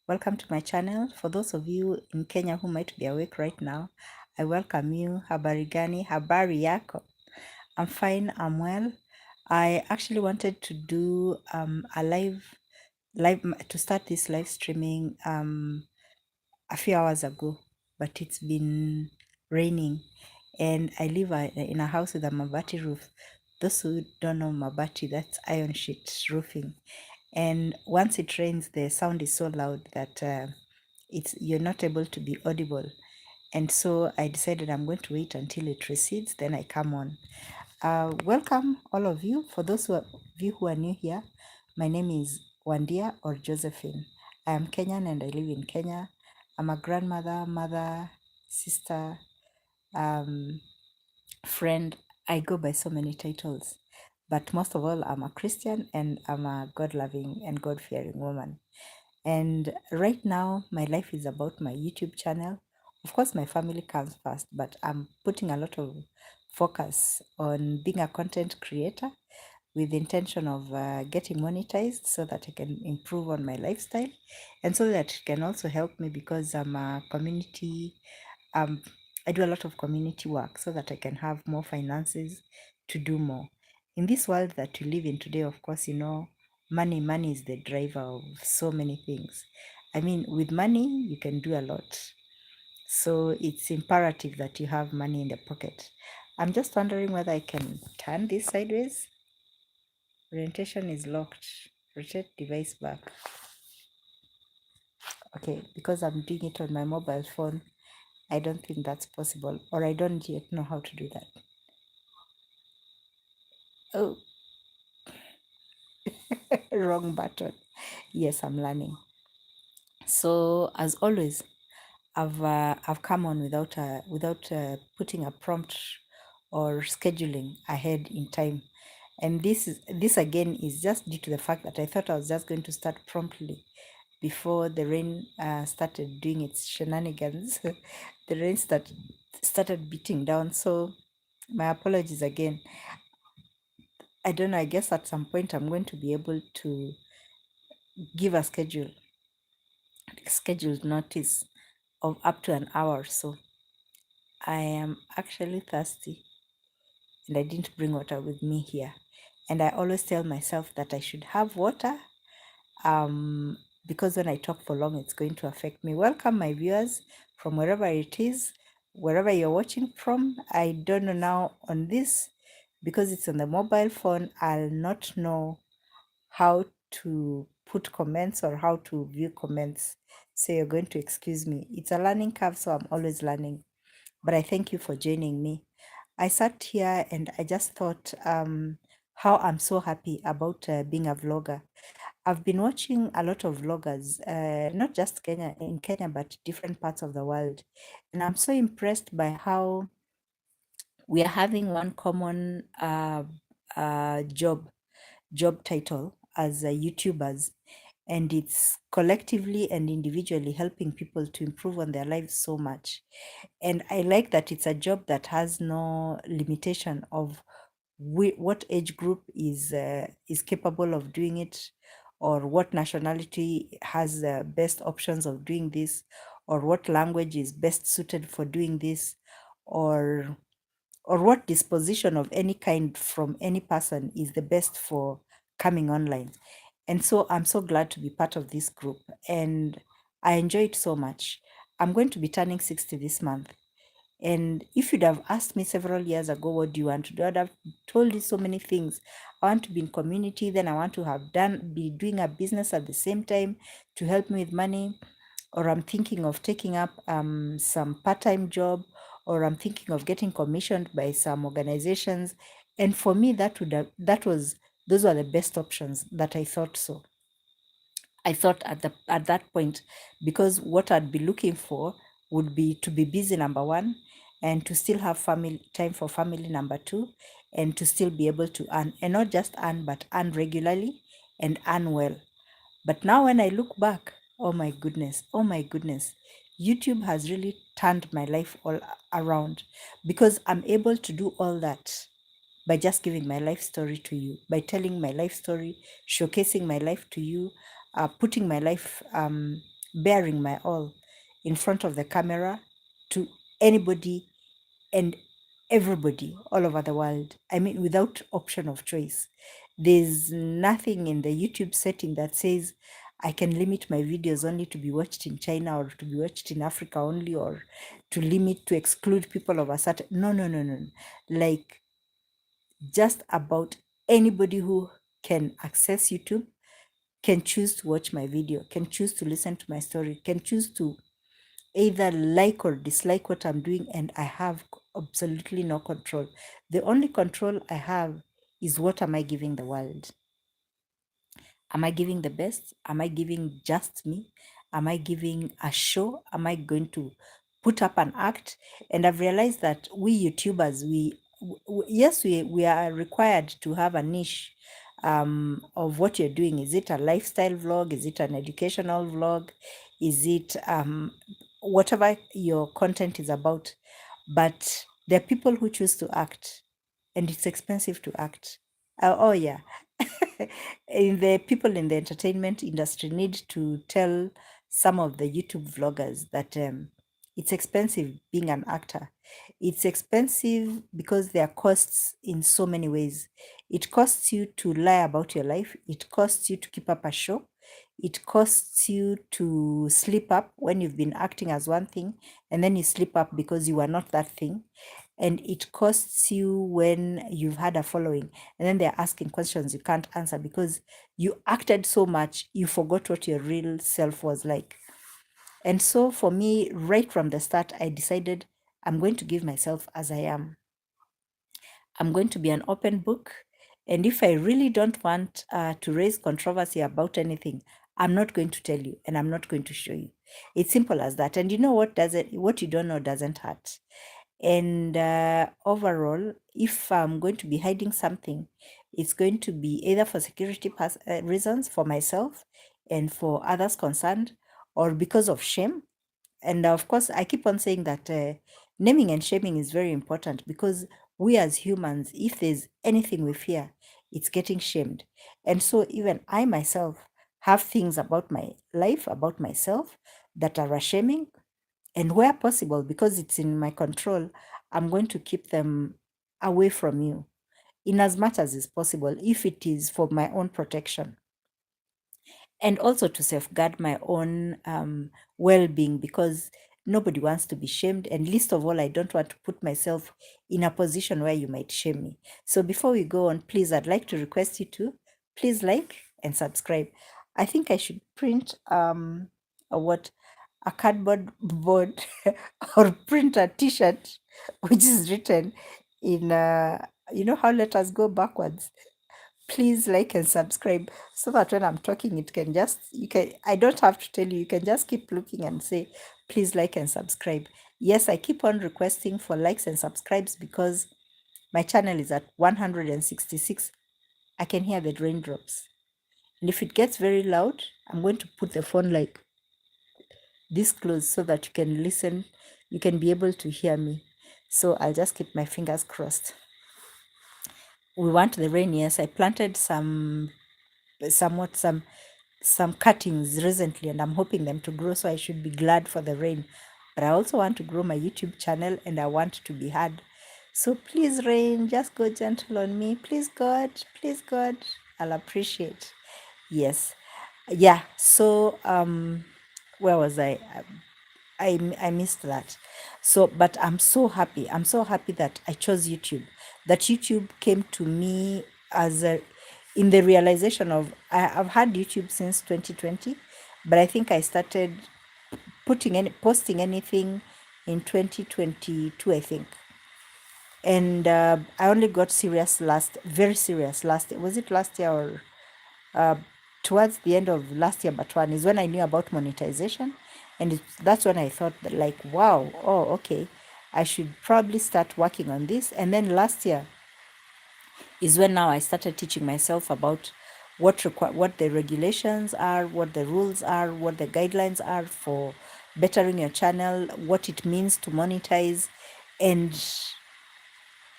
Welcome to my channel. For those of you in Kenya who might be awake right now, I welcome you. Habari gani? Habari yako? I'm fine, I'm well. I actually wanted to do a live to start this live streaming a few hours ago, but it's been raining and I live in a house with a mabati roof. Those who don't know mabati, that's iron sheet roofing. And once it rains, the sound is so loud that you're not able to be audible. And so I decided I'm going to wait until it recedes, then I come on. Welcome all of you. For those of you who are new here, my name is Wandia or Josephine. I am Kenyan and I live in Kenya. I'm a grandmother, mother, sister, friend. I go by so many titles, but most of all, I'm a Christian and I'm a God loving and God fearing woman. And right now, my life is about my YouTube channel. Of course, my family comes first, but I'm putting a lot of focus on being a content creator with the intention of getting monetized so that I can improve on my lifestyle and so that it can also help me because I'm a community, um, I do a lot of community work so that I can have more finances to do more. In this world that we live in today, of course, money is the driver of so many things. I mean, with money, you can do a lot. So it's imperative that you have money in the pocket. I'm just wondering whether I can turn this sideways. Orientation is locked. Rotate device back. Okay, because I'm doing it on my mobile phone, I don't think that's possible, or I don't yet know how to do that. Oh, wrong button. Yes, I'm learning. So as always, I've come on without putting a prompt or scheduling ahead in time, and this again is just due to the fact that I thought I was just going to start promptly before the rain started doing its shenanigans. The rain started beating down, so my apologies again. I don't know. I guess at some point I'm going to be able to give a scheduled notice of up to an hour or so. I am actually thirsty and I didn't bring water with me here. And I always tell myself that I should have water because when I talk for long, it's going to affect me. Welcome, my viewers, from wherever it is, wherever you're watching from. I don't know now on this because it's on the mobile phone. I'll not know how to put comments or how to view comments. So you're going to excuse me. It's a learning curve, so I'm always learning. But I thank you for joining me. I sat here and I just thought how I'm so happy about being a vlogger. I've been watching a lot of vloggers, not just in Kenya, but different parts of the world. And I'm so impressed by how we are having one common job title as YouTubers, and it's collectively and individually helping people to improve on their lives so much. And I like that it's a job that has no limitation of what age group is capable of doing it, or what nationality has the best options of doing this, or what language is best suited for doing this, or what disposition of any kind from any person is the best for coming online. And so I'm so glad to be part of this group and I enjoy it so much. I'm going to be turning 60 this month. And if you'd have asked me several years ago, what do you want to do? I'd have told you so many things. I want to be in community, then I want to be doing a business at the same time to help me with money, or I'm thinking of taking up some part-time job, or I'm thinking of getting commissioned by some organizations. And for me, those were the best options that I thought so. I thought at that point, because what I'd be looking for would be to be busy, number one, and to still have family time for family, number two, and to still be able to earn, and not just earn, but earn regularly and earn well. But now when I look back, oh my goodness, YouTube has really turned my life all around because I'm able to do all that by just giving my life story to you, by telling my life story, showcasing my life to you, putting my life bearing my all in front of the camera to anybody and everybody all over the world. I mean, without option of choice. There's nothing in the YouTube setting that says I can limit my videos only to be watched in China or to be watched in Africa only, or to exclude people of a certain. No, no, no, no. Like, just about anybody who can access YouTube can choose to watch my video, can choose to listen to my story, can choose to either like or dislike what I'm doing, and I have absolutely no control. The only control I have is what am I giving the world? Am I giving the best? Am I giving just me? Am I giving a show? Am I going to put up an act? And I've realized that we YouTubers, yes, we are required to have a niche of what you're doing. Is it a lifestyle vlog? Is it an educational vlog? Is it whatever your content is about? But there are people who choose to act, and it's expensive to act. Oh yeah. In the people in the entertainment industry need to tell some of the YouTube vloggers that it's expensive being an actor. It's expensive because there are costs in so many ways. It costs you to lie about your life. It costs you to keep up a show. It costs you to slip up when you've been acting as one thing and then you slip up because you are not that thing. And it costs you when you've had a following and then they're asking questions you can't answer because you acted so much, you forgot what your real self was like. And so for me, right from the start, I decided I'm going to give myself as I am. I'm going to be an open book. And if I really don't want to raise controversy about anything, I'm not going to tell you and I'm not going to show you. It's simple as that. And you know what you don't know doesn't hurt. And overall, if I'm going to be hiding something, it's going to be either for security reasons for myself and for others concerned, or because of shame. And of course, I keep on saying that naming and shaming is very important because we as humans, if there's anything we fear, it's getting shamed. And so even I myself have things about my life, about myself that are shaming. And where possible, because it's in my control, I'm going to keep them away from you in as much as is possible, if it is for my own protection and also to safeguard my own well-being, because nobody wants to be shamed, and least of all, I don't want to put myself in a position where you might shame me. So before we go on, please, I'd like to request you to please like and subscribe. I think I should print what a cardboard board or print a t-shirt which is written in you know how letters go backwards. Please like and subscribe so that when I'm talking, I don't have to tell you, you can just keep looking and say, please like and subscribe. Yes, I keep on requesting for likes and subscribes because my channel is at 166. I can hear the raindrops. And if it gets very loud, I'm going to put the phone like this close so that you can listen, you can be able to hear me. So I'll just keep my fingers crossed. We want the rain, yes. I planted some cuttings recently and I'm hoping them to grow, so I should be glad for the rain. But I also want to grow my YouTube channel and I want to be heard. So please, rain, just go gentle on me. Please, God, please, God. I'll appreciate. Yes. Yeah. So where was I? I missed that. So, but I'm so happy. I'm so happy that I chose YouTube. That YouTube came to me as a in the realization of I've had YouTube since 2020, but I think I started posting anything in 2022, I think. And I only got serious very serious last. Was it last year or uh, towards the end of last year, but one is when I knew about monetization. And that's when I thought that, like, wow, oh, okay, I should probably start working on this. And then last year is when now I started teaching myself about what the regulations are, what the rules are, what the guidelines are for bettering your channel, what it means to monetize. And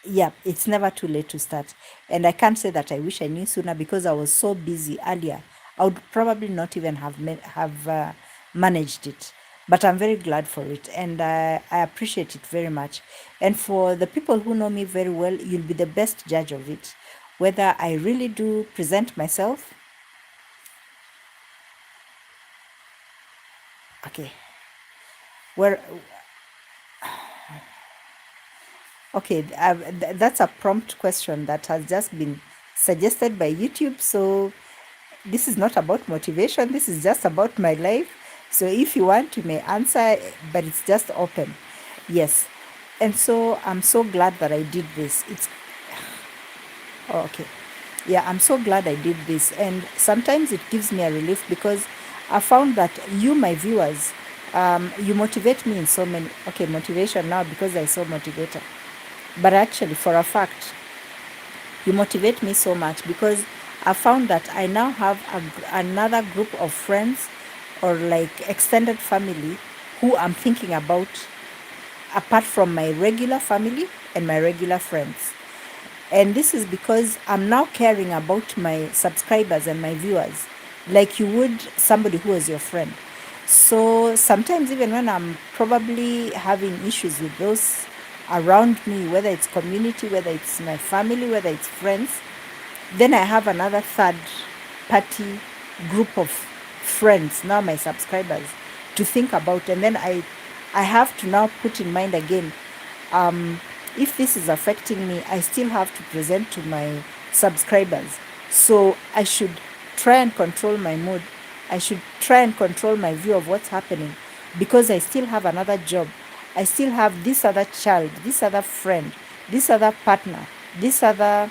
yeah, it's never too late to start. And I can't say that I wish I knew sooner because I was so busy earlier. I would probably not even have managed it. But I'm very glad for it, and I appreciate it very much. And for the people who know me very well, you'll be the best judge of it, whether I really do present myself. Okay, where okay, that's a prompt question that has just been suggested by YouTube. So this is not about motivation, this is just about my life. So if you want, you may answer, but it's just open. Yes. And so I'm so glad that I did this. Okay. Yeah, I'm so glad I did this. And sometimes it gives me a relief because I found that you, my viewers, you motivate me in so many. Okay, motivation now because I saw motivator. But actually, for a fact, you motivate me so much because I found that I now have another group of friends or like extended family who I'm thinking about apart from my regular family and my regular friends. And this is because I'm now caring about my subscribers and my viewers like you would somebody who was your friend. So sometimes, even when I'm probably having issues with those around me, whether it's community, whether it's my family, whether it's friends, then I have another third party group of friends, now my subscribers, to think about. And then I have to now put in mind again, if this is affecting me, I still have to present to my subscribers. So I should try and control my mood. I should try and control my view of what's happening because I still have another job. I still have this other child, this other friend, this other partner, this other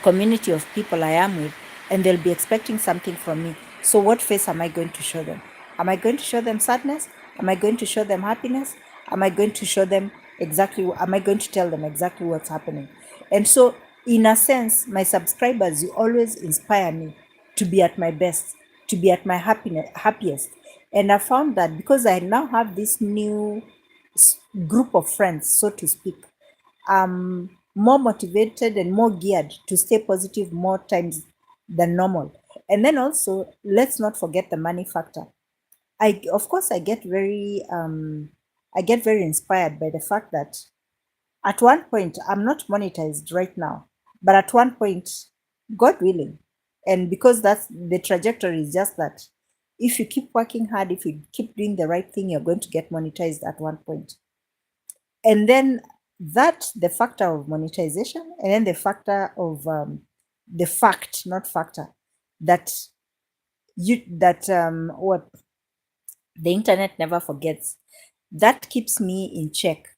community of people I am with, and they'll be expecting something from me. So, what face am I going to show them? Am I going to show them sadness? Am I going to show them happiness? Am I going to show them exactly? Am I going to tell them exactly what's happening? And so, in a sense, my subscribers, you always inspire me to be at my best, to be at my happiest. And I found that because I now have this new group of friends, so to speak, more motivated and more geared to stay positive more times than normal. And then also, let's not forget the money factor. Of course, I get very inspired by the fact that at one point, I'm not monetized right now, but at one point, God willing, and because that's the trajectory is just that if you keep working hard, if you keep doing the right thing, you're going to get monetized at one point. And then that the factor of monetization, and then the factor of the fact, not factor, that that what the internet never forgets, that keeps me in check.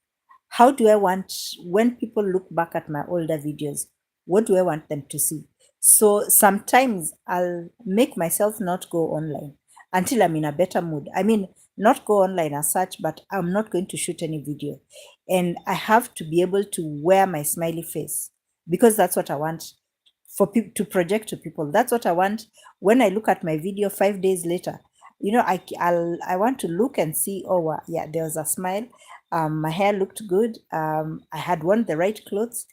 How do I want, when people look back at my older videos, what do I want them to see? So sometimes I'll make myself not go online until I'm in a better mood. I mean, not go online as such, but I'm not going to shoot any video. And I have to be able to wear my smiley face because that's what I want for people to project to people. That's what I want when I look at my video 5 days later. I want to look and see, oh yeah, there was a smile. My hair looked good. I had worn the right clothes.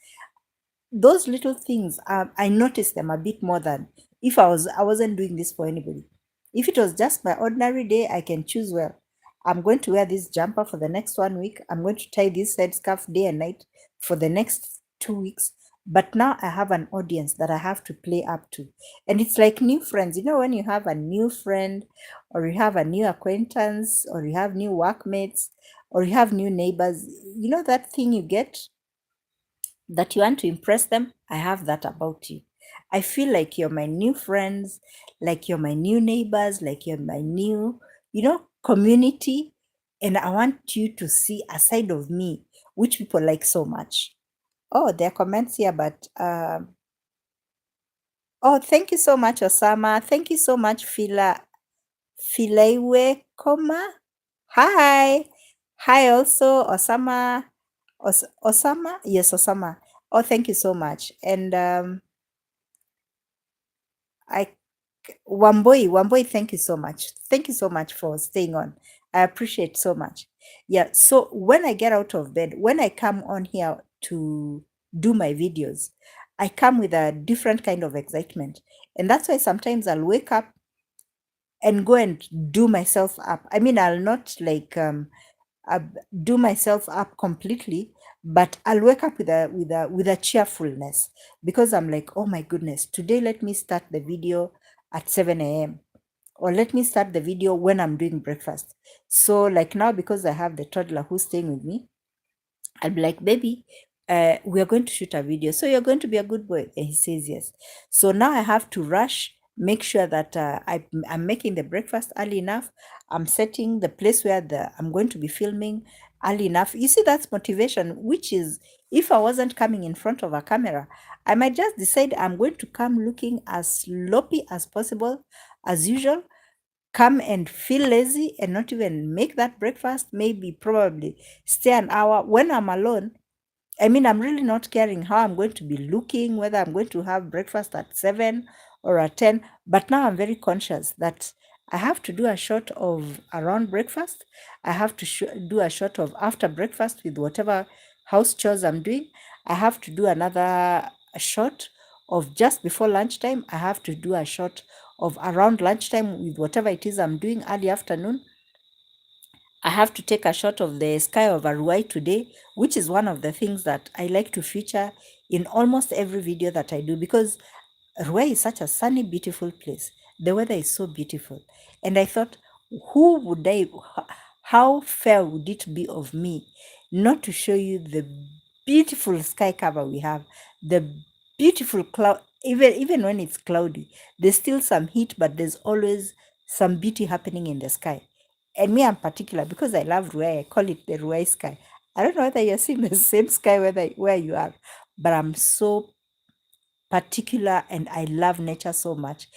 Those little things, I noticed them a bit more than if I wasn't doing this for anybody. If it was just my ordinary day, I can choose, well, I'm going to wear this jumper for the next 1 week. I'm going to tie this headscarf day and night for the next 2 weeks. But now I have an audience that I have to play up to. And it's like new friends. You know, when you have a new friend, or you have a new acquaintance, or you have new workmates, or you have new neighbors, you know that thing you get that you want to impress them? I have that about you. I feel like you're my new friends, like you're my new neighbors, like you're my new, community. And I want you to see a side of me which people like so much. Oh, there are comments here, but oh, thank you so much, Osama. Thank you so much, Filaiwe Koma. Hi. Hi also, Osama. Osama? Yes, Osama. Oh, thank you so much. And I Wamboi, thank you so much. Thank you so much for staying on. I appreciate so much. Yeah, so when I get out of bed, when I come on here to do my videos, I come with a different kind of excitement. And that's why sometimes I'll wake up and go and do myself up. I mean, I'll not like uh, do myself up completely, but I'll wake up with a cheerfulness, because I'm like, oh my goodness, today let me start the video at 7 a.m., or let me start the video when I'm doing breakfast. So like now, because I have the toddler who's staying with me, I'll be like, baby, we are going to shoot a video. So you're going to be a good boy. And he says yes. So now I have to rush, make sure that I'm making the breakfast early enough. I'm setting the place where I'm going to be filming early enough. You see, that's motivation, which is, if I wasn't coming in front of a camera, I might just decide I'm going to come looking as sloppy as possible, as usual, come and feel lazy and not even make that breakfast, maybe probably stay an hour when I'm alone. I mean, I'm really not caring how I'm going to be looking, whether I'm going to have breakfast at 7 or at 10. But now I'm very conscious that I have to do a shot of around breakfast. I have to do a shot of after breakfast with whatever house chores I'm doing. I have to do another shot of just before lunchtime. I have to do a shot of around lunchtime with whatever it is I'm doing early afternoon. I have to take a shot of the sky over Ruai today, which is one of the things that I like to feature in almost every video that I do, because Ruai is such a sunny, beautiful place. The weather is so beautiful. And I thought, who would I, how fair would it be of me not to show you the beautiful sky cover we have, the beautiful cloud, even when it's cloudy, there's still some heat, but there's always some beauty happening in the sky. And me, I'm particular because I love Ruai. I call it the Ruai sky. I don't know whether you're seeing the same sky where you are, but I'm so particular and I love nature so much.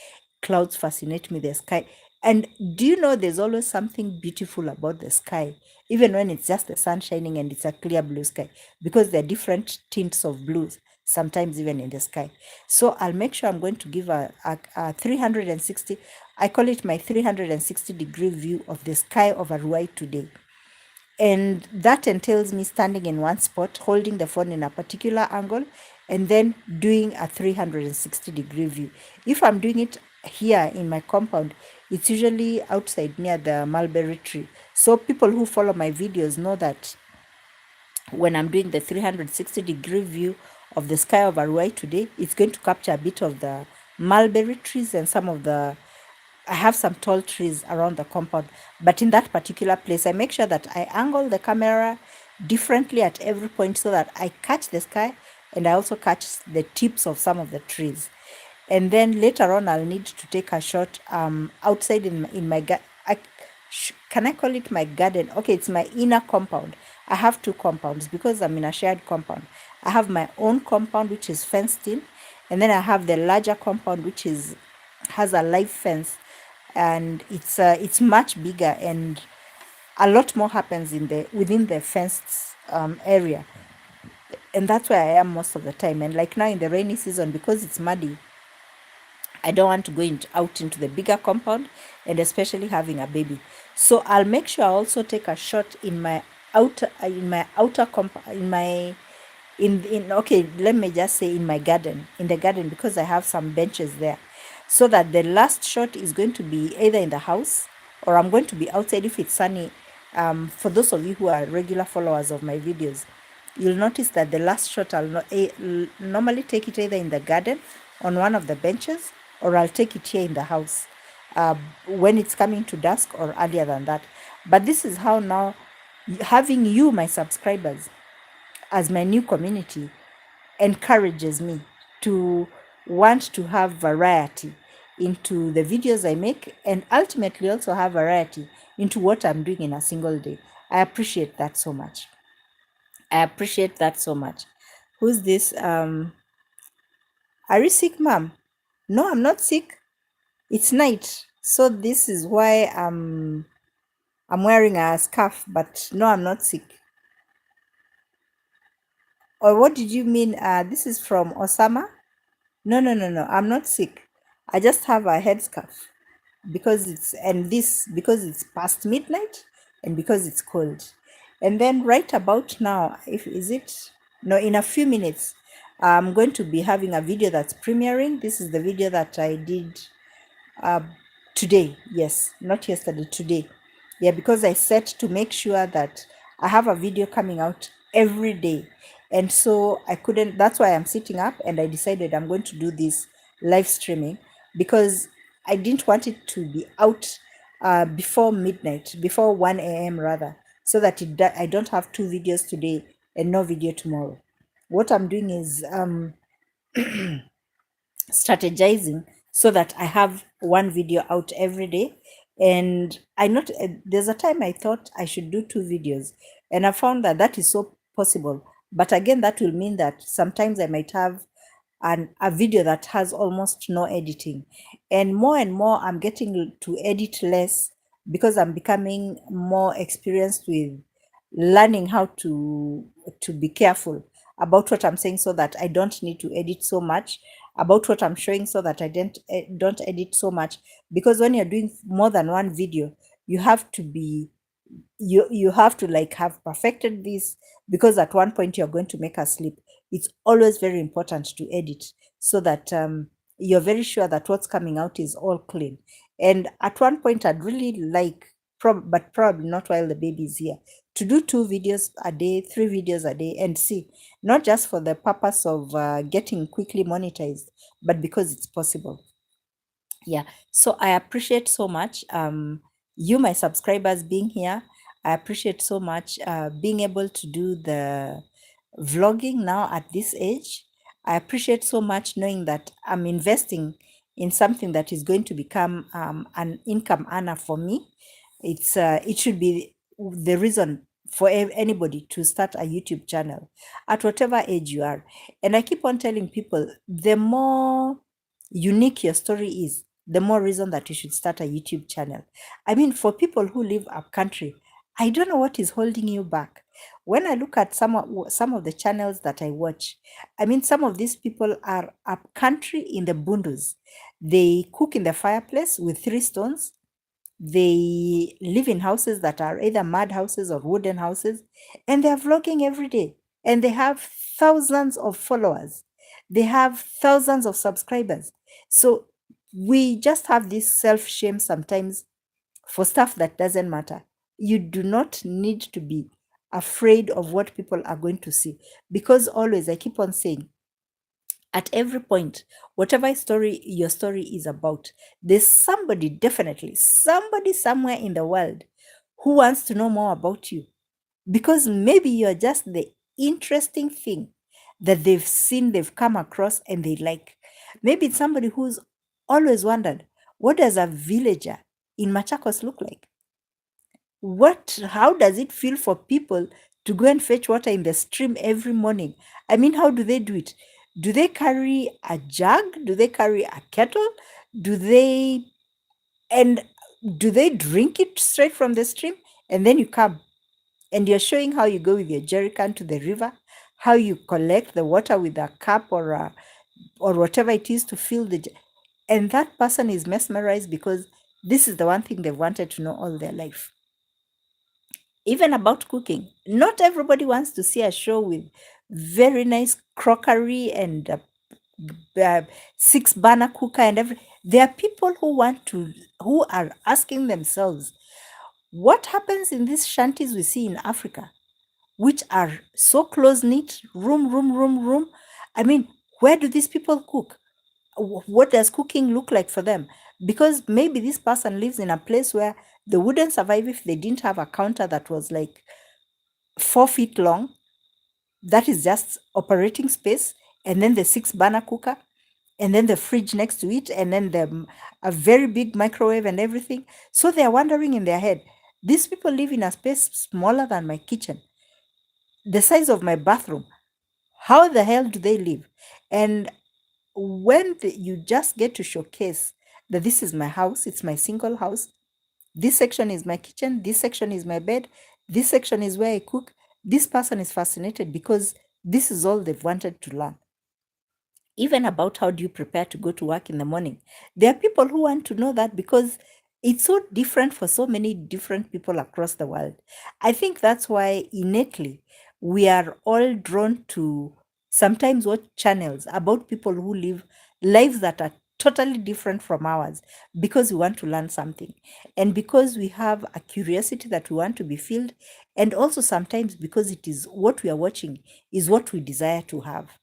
Clouds fascinate me, the sky. And do you know there's always something beautiful about the sky, even when it's just the sun shining and it's a clear blue sky, because there are different tints of blues, sometimes even in the sky. So I'll make sure I'm going to give a 360, I call it my 360-degree view of the sky over Ruai today. And that entails me standing in one spot, holding the phone in a particular angle, and then doing a 360-degree view. If I'm doing it here in my compound, it's usually outside near the mulberry tree. So people who follow my videos know that when I'm doing the 360-degree view of the sky over Ruai today, it's going to capture a bit of the mulberry trees and some of the, I have some tall trees around the compound, but in that particular place, I make sure that I angle the camera differently at every point so that I catch the sky and I also catch the tips of some of the trees. And then later on, I'll need to take a shot outside in my can I call it my garden? Okay, it's my inner compound. I have two compounds because I'm in a shared compound. I have my own compound which is fenced in, and then I have the larger compound which is has a live fence, and it's much bigger and a lot more happens in the within the fenced area, and that's where I am most of the time. And like now in the rainy season, because it's muddy, I don't want to go out into the bigger compound, and especially having a baby. So I'll make sure I also take a shot in my outer compound, in okay, let me just say in the garden, because I have some benches there, so that the last shot is going to be either in the house or I'm going to be outside if it's sunny. For those of you who are regular followers of my videos, you'll notice that the last shot normally take it either in the garden on one of the benches, or I'll take it here in the house when it's coming to dusk or earlier than that. But this is how now, having you, my subscribers, as my new community, encourages me to want to have variety into the videos I make, and ultimately also have variety into what I'm doing in a single day. I appreciate that so much. I appreciate that so much. Who's this? Are you sick, ma'am? No, I'm not sick. It's night. So this is why I'm wearing a scarf, but no, I'm not sick. Or what did you mean? This is from Osama? No, no, no, no. I'm not sick. I just have a headscarf because it's past midnight and because it's cold. And then right about now, if is it no, in a few minutes, I'm going to be having a video that's premiering. This is the video that I did Today, yes, not yesterday, today. Yeah, because I set to make sure that I have a video coming out every day. And so I couldn't, that's why I'm sitting up and I decided I'm going to do this live streaming because I didn't want it to be out before midnight, before 1 a.m. rather, so that I don't have two videos today and no video tomorrow. What I'm doing is strategizing so that I have one video out every day. And I not there's a time I thought I should do two videos, and I found that that is so possible. But again, that will mean that sometimes I might have a video that has almost no editing, and more I'm getting to edit less because I'm becoming more experienced with learning how to be careful about what I'm saying so that I don't need to edit so much, about what I'm showing so that I don't edit so much, because when you're doing more than one video, you have to be you have to like have perfected this, because at one point you're going to make a slip. It's always very important to edit so that you're very sure that what's coming out is all clean. And at one point I'd really like, but probably not while the baby is here, to do two videos a day, three videos a day, and see, not just for the purpose of getting quickly monetized, but because it's possible. Yeah, so I appreciate so much you, my subscribers, being here. I appreciate so much being able to do the vlogging now at this age. I appreciate so much knowing that I'm investing in something that is going to become an income earner for me. It should be the reason for anybody to start a YouTube channel at whatever age you are. And I keep on telling people, the more unique your story is, the more reason that you should start a YouTube channel. I mean, for people who live up country, I don't know what is holding you back. When I look at some of the channels that I watch, I mean, some of these people are up country in the bundus. They cook in the fireplace with three stones. They live in houses that are either mud houses or wooden houses, and they are vlogging every day. And they have thousands of followers. They have thousands of subscribers. So we just have this self shame sometimes for stuff that doesn't matter. You do not need to be afraid of what people are going to see, because always, I keep on saying, at every point, whatever story your story is about, there's somebody, definitely somebody somewhere in the world, who wants to know more about you, because maybe you're just the interesting thing that they've seen, they've come across, and they like. Maybe it's somebody who's always wondered, what does a villager in Machakos look like? How does it feel for people to go and fetch water in the stream every morning? I mean, how do they do it? Do they carry a jug? Do they carry a kettle? Do they and do they drink it straight from the stream? And then you come and you're showing how you go with your jerry can to the river, how you collect the water with a cup or whatever it is to fill and that person is mesmerized because this is the one thing they've wanted to know all their life. Even about cooking, not everybody wants to see a show with very nice crockery and uh, six burner cooker and every. There are people who are asking themselves, what happens in these shanties we see in Africa, which are so close knit, room. I mean, where do these people cook? What does cooking look like for them? Because maybe this person lives in a place where they wouldn't survive if they didn't have a counter that was like 4 feet long. That is just operating space, and then the six burner cooker, and then the fridge next to it, and then a very big microwave and everything. So they are wondering in their head, these people live in a space smaller than my kitchen, the size of my bathroom. How the hell do they live? And when you just get to showcase that this is my house, it's my single house, this section is my kitchen, this section is my bed, this section is where I cook, this person is fascinated because this is all they've wanted to learn. Even about how do you prepare to go to work in the morning. There are people who want to know that because it's so different for so many different people across the world. I think that's why innately we are all drawn to sometimes watch channels about people who live lives that are totally different from ours because we want to learn something and because we have a curiosity that we want to be filled, and also sometimes because it is what we are watching is what we desire to have.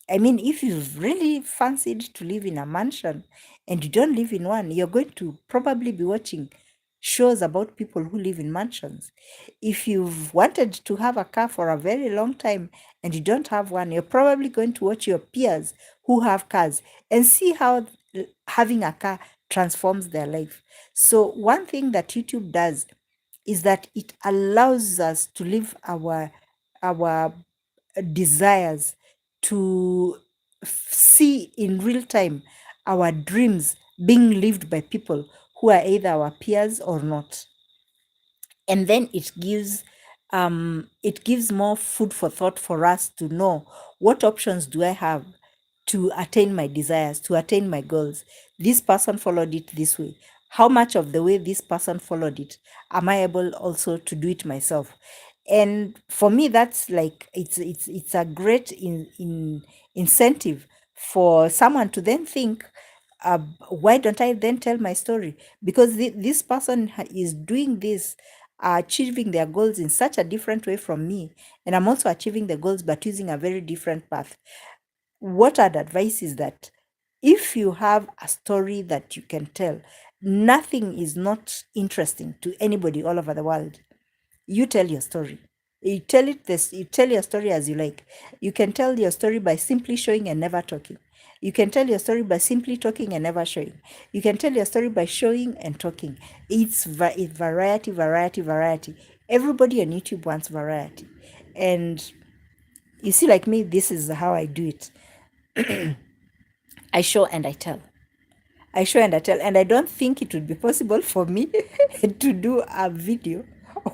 I mean, if you've really fancied to live in a mansion and you don't live in one, you're going to probably be watching shows about people who live in mansions. If you've wanted to have a car for a very long time and you don't have one, you're probably going to watch your peers who have cars and see how having a car transforms their life. So, one thing that YouTube does is that it allows us to live our desires, to see in real time our dreams being lived by people who are either our peers or not. And then it gives more food for thought for us to know what options do I have to attain my desires, to attain my goals. This person followed it this way. How much of the way this person followed it am I able also to do it myself? And for me, that's like it's a great incentive for someone to then think, why don't I then tell my story? Because this person is doing this, achieving their goals in such a different way from me, and I'm also achieving the goals but using a very different path. What I'd advise is that if you have a story that you can tell, nothing is not interesting to anybody all over the world. You tell your story. You tell your story as you like. You can tell your story by simply showing and never talking. You can tell your story by simply talking and never showing. You can tell your story by showing and talking. It's variety, variety, variety. Everybody on YouTube wants variety. And you see, like me, this is how I do it. I show and I tell. I show and I tell, and I don't think it would be possible for me to do a video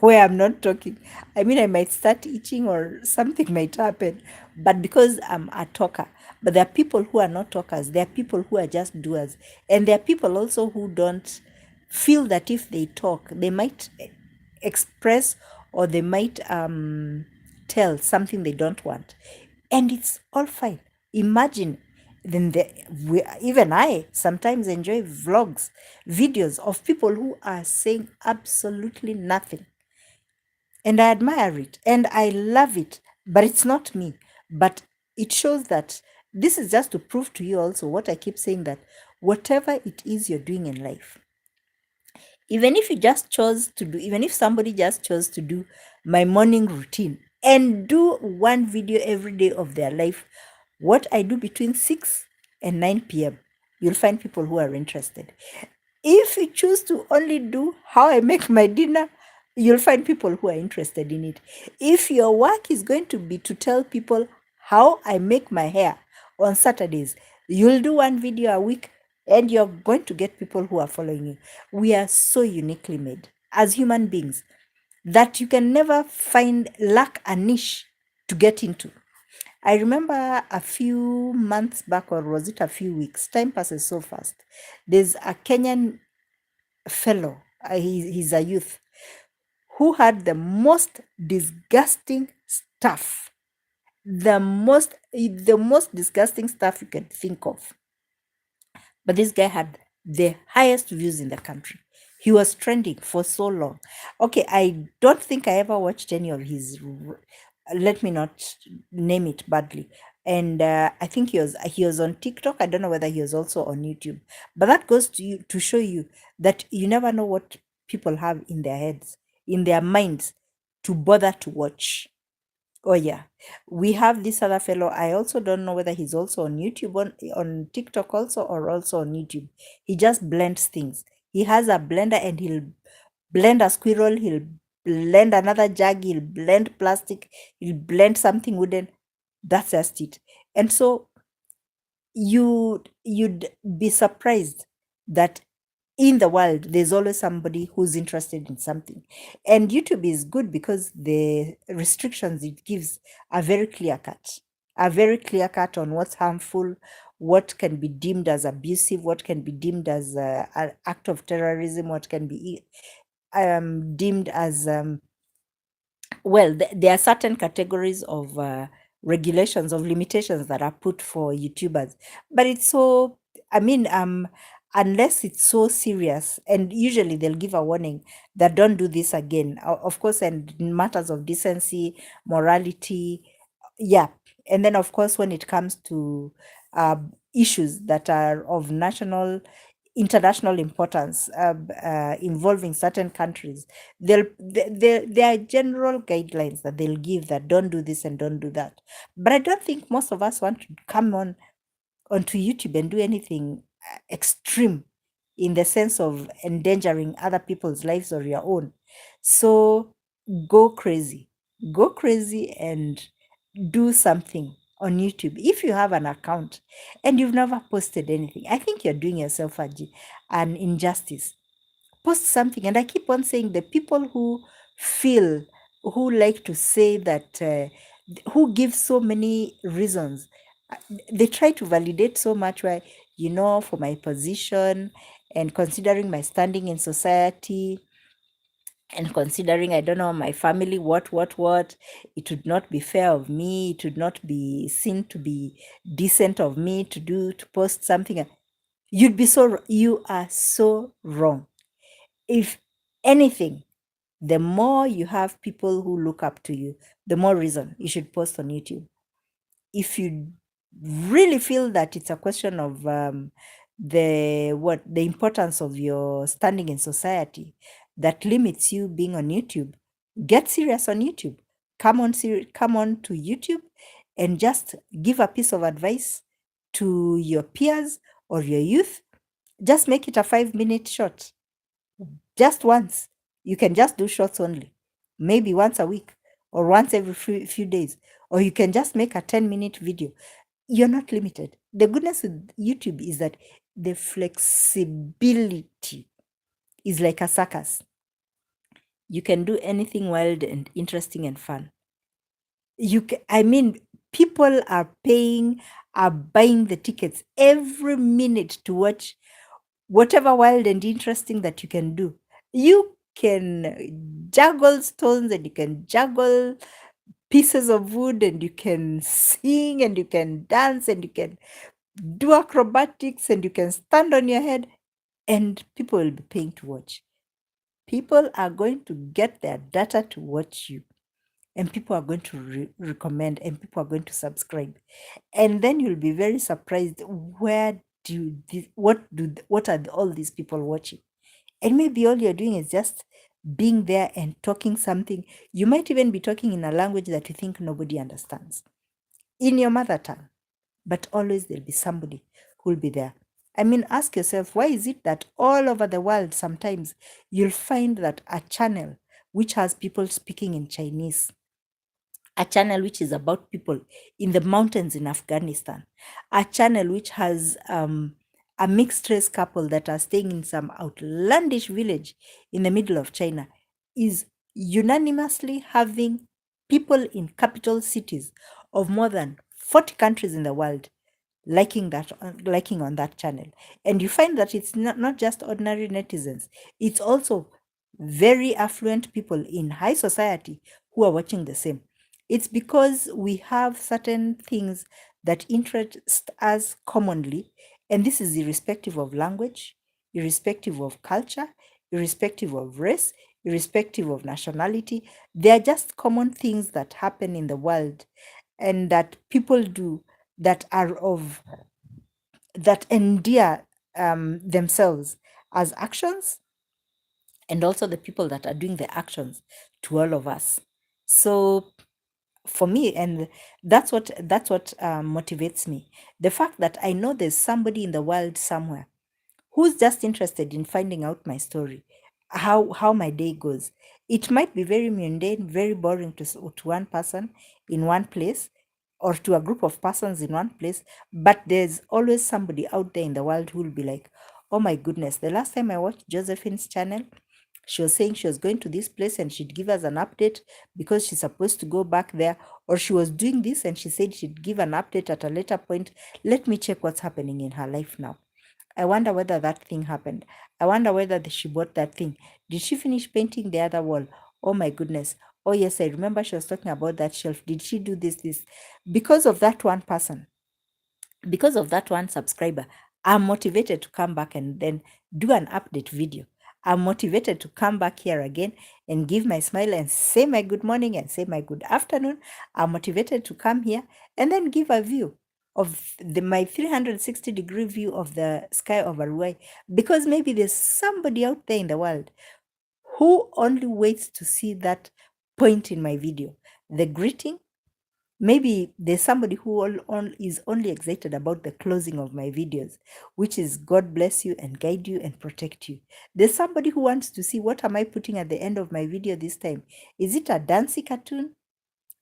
where I'm not talking. I mean, I might start itching or something might happen, but because I'm a talker, but there are people who are not talkers, there are people who are just doers, and there are people also who don't feel that if they talk, they might express or they might tell something they don't want, and it's all fine. Imagine then even I sometimes enjoy vlogs, videos of people who are saying absolutely nothing, and I admire it and I love it, but it's not me. But it shows that this is just to prove to you also what I keep saying, that whatever it is you're doing in life, even if somebody just chose to do my morning routine and do one video every day of their life, what I do between 6 and 9 p.m., you'll find people who are interested. If you choose to only do how I make my dinner, you'll find people who are interested in it. If your work is going to be to tell people how I make my hair on Saturdays, you'll do one video a week and you're going to get people who are following you. We are so uniquely made as human beings that you can never lack a niche to get into. I remember a few months back, or was it a few weeks? Time passes so fast. There's a Kenyan fellow, he's a youth, who had the most disgusting stuff, the most disgusting stuff you can think of. But this guy had the highest views in the country. He was trending for so long. Okay, I don't think I ever watched any of his. Let me not name it badly. And I think he was on TikTok. I don't know whether he was also on YouTube. But that goes to show you that you never know what people have in their heads, in their minds, to bother to watch. Oh yeah, we have this other fellow. I also don't know whether he's also on YouTube, on TikTok also, or also on YouTube. He just blends things. He has a blender and he'll blend a squirrel. He'll blend another jug. He'll blend plastic. He'll blend something wooden. That's just it. And so you'd be surprised that in the world there's always somebody who's interested in something, and YouTube is good because the restrictions it gives are very clear cut on what's harmful, what can be deemed as abusive, what can be deemed as an act of terrorism, what can be deemed as well, there are certain categories of regulations, of limitations that are put for YouTubers, but it's so I mean, unless it's so serious, and usually they'll give a warning that don't do this again. Of course, and in matters of decency, morality, yeah. And then, of course, when it comes to uh, issues that are of national, international importance, involving certain countries, there are general guidelines that they'll give that don't do this and don't do that. But I don't think most of us want to come onto YouTube and do anything extreme in the sense of endangering other people's lives or your own. So go crazy. Go crazy and do something on YouTube. If you have an account and you've never posted anything, I think you're doing yourself an injustice. Post something. And I keep on saying the people feel, who like to say that, who give so many reasons, uh, they try to validate so much why, for my position and considering my standing in society and considering, I don't know, my family, what, it would not be fair of me, it would not be seen to be decent of me to post something. You are so wrong. If anything, the more you have people who look up to you, the more reason you should post on YouTube. If you really feel that it's a question of the importance of your standing in society that limits you being on YouTube, get serious on YouTube. Come on to YouTube and just give a piece of advice to your peers or your youth. Just make it a 5-minute short, just once. You can just do shorts only, maybe once a week or once every few days, or you can just make a 10-minute video. You're not limited. The goodness with YouTube is that the flexibility is like a circus. You can do anything wild and interesting and fun. I mean, people are buying the tickets every minute to watch whatever wild and interesting that you can do. You can juggle stones and you can juggle pieces of wood and you can sing and you can dance and you can do acrobatics and you can stand on your head, and people will be paying to watch. People are going to get their data to watch you, and people are going to recommend, and people are going to subscribe. And then you'll be very surprised, where do this, what are all these people watching? And maybe all you're doing is just being there and talking something. You might even be talking in a language that you think nobody understands, in your mother tongue, but always there'll be somebody who'll be there. I mean, ask yourself, why is it that all over the world sometimes you'll find that a channel which has people speaking in Chinese, a channel which is about people in the mountains in Afghanistan, a channel which has a mixed race couple that are staying in some outlandish village in the middle of China, is unanimously having people in capital cities of more than 40 countries in the world liking on that channel. And you find that it's not just ordinary netizens, it's also very affluent people in high society who are watching the same. It's because we have certain things that interest us commonly, and this is irrespective of language, irrespective of culture, irrespective of race, irrespective of nationality. They are just common things that happen in the world and that people do, that are of that endear themselves as actions, and also the people that are doing the actions to all of us. So for me, and that's what motivates me, the fact that I know there's somebody in the world somewhere who's just interested in finding out my story, how my day goes. It might be very mundane, very boring to one person in one place, or to a group of persons in one place, but there's always somebody out there in the world who will be like, oh my goodness, the last time I watched Josephine's channel, she was saying she was going to this place and she'd give us an update because she's supposed to go back there, or she was doing this and she said she'd give an update at a later point. Let me check what's happening in her life now. I wonder whether that thing happened. I wonder whether she bought that thing. Did she finish painting the other wall? Oh my goodness. Oh yes, I remember she was talking about that shelf. Did she do this? Because of that one person, because of that one subscriber, I'm motivated to come back and then do an update video. I'm motivated to come back here again and give my smile and say my good morning and say my good afternoon. I'm motivated to come here and then give a view of my 360-degree view of the sky over Ruai, because maybe there's somebody out there in the world who only waits to see that point in my video, the greeting. Maybe there's somebody who is only excited about the closing of my videos, which is God bless you and guide you and protect you. There's somebody who wants to see, what am I putting at the end of my video this time? Is it a dancey cartoon?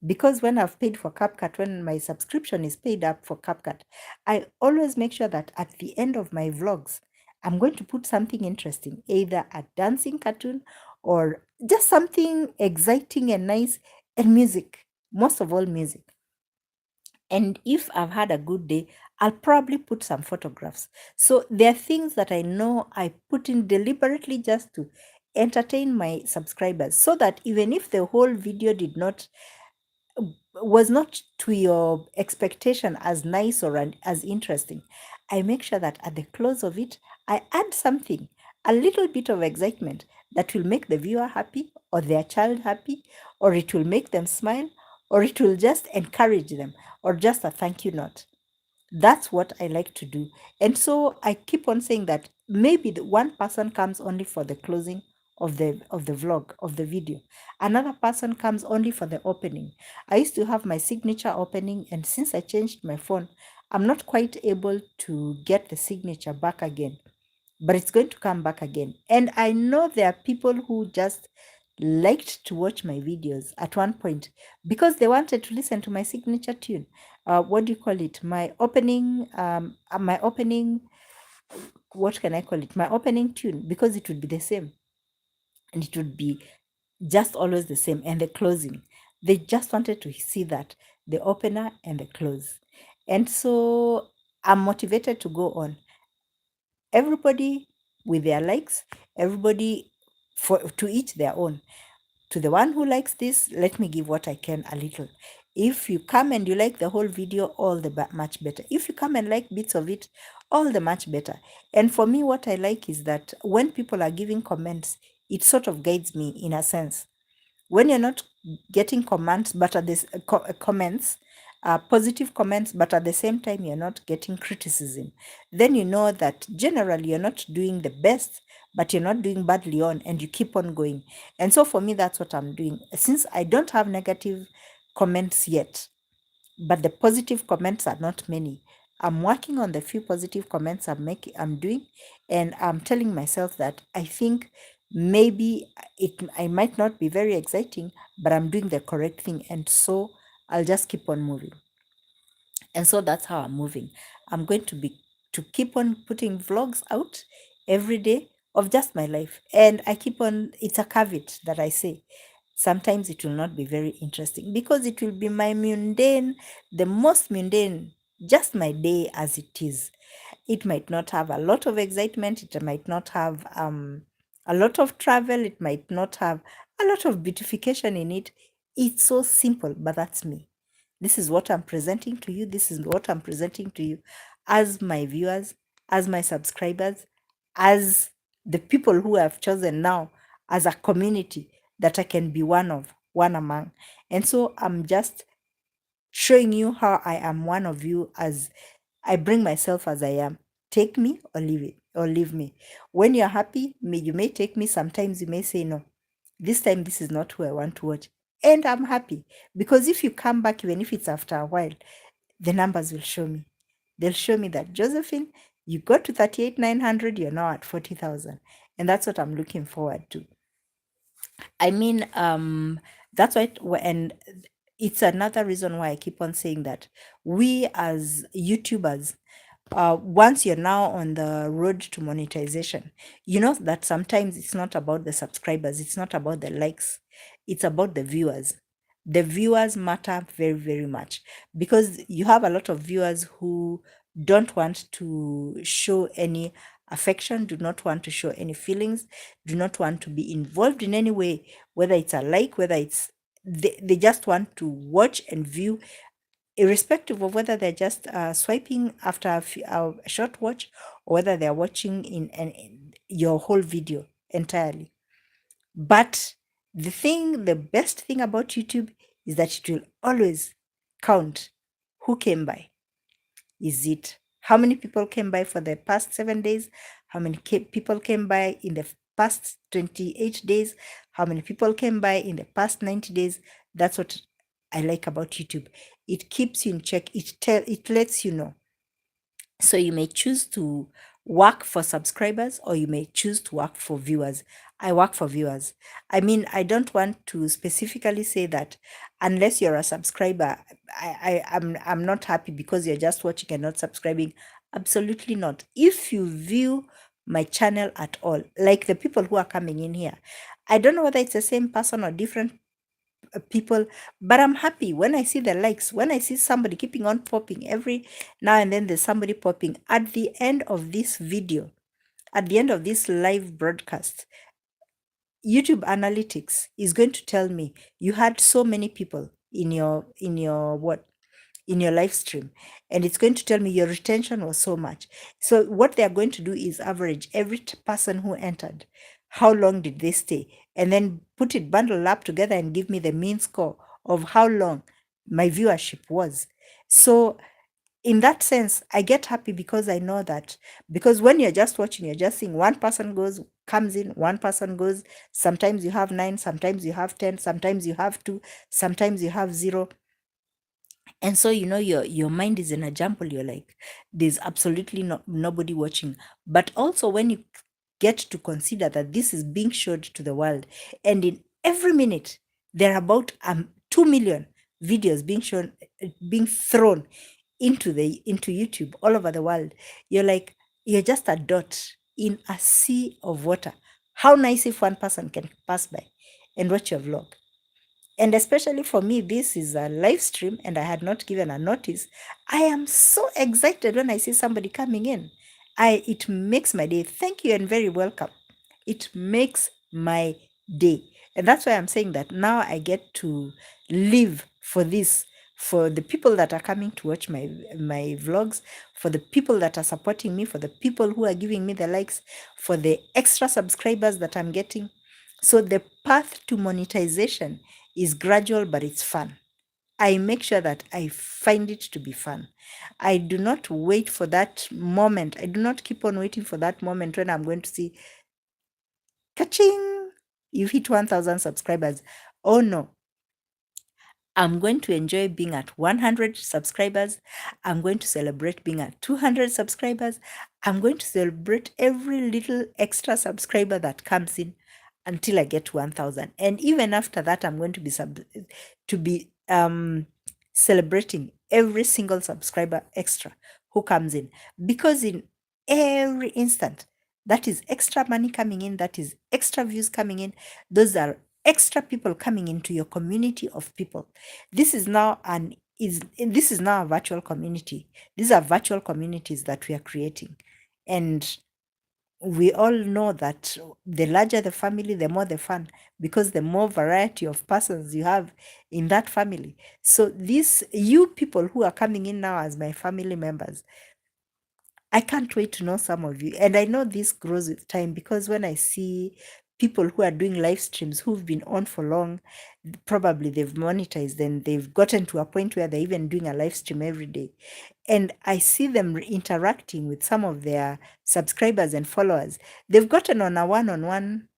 Because when I've paid for CapCut, when my subscription is paid up for CapCut, I always make sure that at the end of my vlogs, I'm going to put something interesting, either a dancing cartoon or just something exciting and nice, and music, most of all music. And if I've had a good day, I'll probably put some photographs. So there are things that I know I put in deliberately just to entertain my subscribers, so that even if the whole video was not to your expectation as nice or as interesting, I make sure that at the close of it, I add something, a little bit of excitement that will make the viewer happy or their child happy, or it will make them smile, or it will just encourage them, or just a thank you note. That's what I like to do. And so I keep on saying that maybe the one person comes only for the closing of the vlog, of the video. Another person comes only for the opening. I used to have my signature opening, and since I changed my phone, I'm not quite able to get the signature back again, but it's going to come back again. And I know there are people who just liked to watch my videos at one point because they wanted to listen to my signature tune. What do you call it? My opening, what can I call it? My opening tune, because it would be the same and it would be just always the same. And the closing, they just wanted to see that, the opener and the close. And so I'm motivated to go on. Everybody with their likes, everybody to each their own. To the one who likes this, let me give what I can a little. If you come and you like the whole video, all the much better. If you come and like bits of it, all the much better. And for me, what I like is that when people are giving comments, it sort of guides me in a sense. When you're not getting comments, but at this comments, positive comments, but at the same time you're not getting criticism, then you know that generally you're not doing the best, but you're not doing badly on, and you keep on going. And so for me, that's what I'm doing. Since I don't have negative comments yet, but the positive comments are not many. I'm working on the few positive comments I'm doing, and I'm telling myself that I think maybe I might not be very exciting, but I'm doing the correct thing, and so I'll just keep on moving. And so that's how I'm moving. I'm going to keep on putting vlogs out every day of just my life. And I keep on, it's a caveat that I say. Sometimes it will not be very interesting because it will be my mundane, the most mundane, just my day as it is. It might not have a lot of excitement. It might not have a lot of travel. It might not have a lot of beautification in it. It's so simple, but that's me. This is what I'm presenting to you. This is what I'm presenting to you as my viewers, as my subscribers, as the people who I've chosen now as a community that I can be one among. And so I'm just showing you how I am one of you, as I bring myself as I am. Take me or leave it, or leave me. When you're happy, you may take me. Sometimes you may say no. This time, this is not who I want to watch. And I'm happy because if you come back, even if it's after a while, the numbers will show me. They'll show me that, Josephine, you got to 38,900, you're now at 40,000. And that's what I'm looking forward to. I mean, that's why, and it's another reason why I keep on saying that we as YouTubers, once you're now on the road to monetization, you know that sometimes it's not about the subscribers, it's not about the likes, it's about the viewers. The viewers matter very, very much, because you have a lot of viewers who don't want to show any affection, do not want to show any feelings, do not want to be involved in any way, whether it's a like, whether it's they just want to watch and view irrespective of whether they're just swiping after a short watch, or whether they're watching in your whole video entirely. But the best thing about YouTube is that it will always count who came by. Is it how many people came by for the past 7 days? How many people came by in the past 28 days? How many people came by in the past 90 days? That's what I like about YouTube. It keeps you in check. It lets you know. So you may choose to work for subscribers, or you may choose to work for viewers. I work for viewers. I mean, I don't want to specifically say that unless you're a subscriber, I'm not happy because you're just watching and not subscribing. Absolutely not. If you view my channel at all, like the people who are coming in here, I don't know whether it's the same person or different people, but I'm happy when I see the likes, when I see somebody keeping on popping every now and then. There's somebody popping at the end of this video, at the end of this live broadcast. YouTube analytics is going to tell me you had so many people in your what, in your live stream, and it's going to tell me your retention was so much. So what they are going to do is average every person who entered, how long did they stay, and then put it bundle up together and give me the mean score of how long my viewership was. So in that sense, I get happy because I know that, because when you're just watching, you're just seeing one person comes in, one person goes. Sometimes you have 9, sometimes you have 10, sometimes you have 2, sometimes you have 0. And so your mind is in a jumble. You're like, there's absolutely nobody watching. But also when you get to consider that this is being showed to the world, and in every minute there are about 2 million videos being shown, being thrown into YouTube all over the world. You're like, you're just a dot in a sea of water. How nice if one person can pass by and watch your vlog. And especially for me, this is a live stream and I had not given a notice. I am so excited when I see somebody coming in. It makes my day. Thank you and very welcome. It makes my day. And that's why I'm saying that now I get to live for this, for the people that are coming to watch my vlogs, for the people that are supporting me, for the people who are giving me the likes, for the extra subscribers that I'm getting. So the path to monetization is gradual, but it's fun. I make sure that I find it to be fun. I do not wait for that moment. I do not keep on waiting for that moment when I'm going to see, catching, you hit 1,000 subscribers. Oh no, I'm going to enjoy being at 100 subscribers. I'm going to celebrate being at 200 subscribers. I'm going to celebrate every little extra subscriber that comes in until I get 1,000. And even after that, I'm going to be celebrating every single subscriber extra who comes in, because in every instant, that is extra money coming in, that is extra views coming in. Those are extra people coming into your community of people. This is now a virtual community. These are virtual communities that we are creating. And we all know that the larger the family, the more the fun, because the more variety of persons you have in that family. So you people who are coming in now as my family members, I can't wait to know some of you. And I know this grows with time, because when I see people who are doing live streams who've been on for long, probably they've monetized and they've gotten to a point where they're even doing a live stream every day. And I see them interacting with some of their subscribers and followers. They've gotten on a one-on-one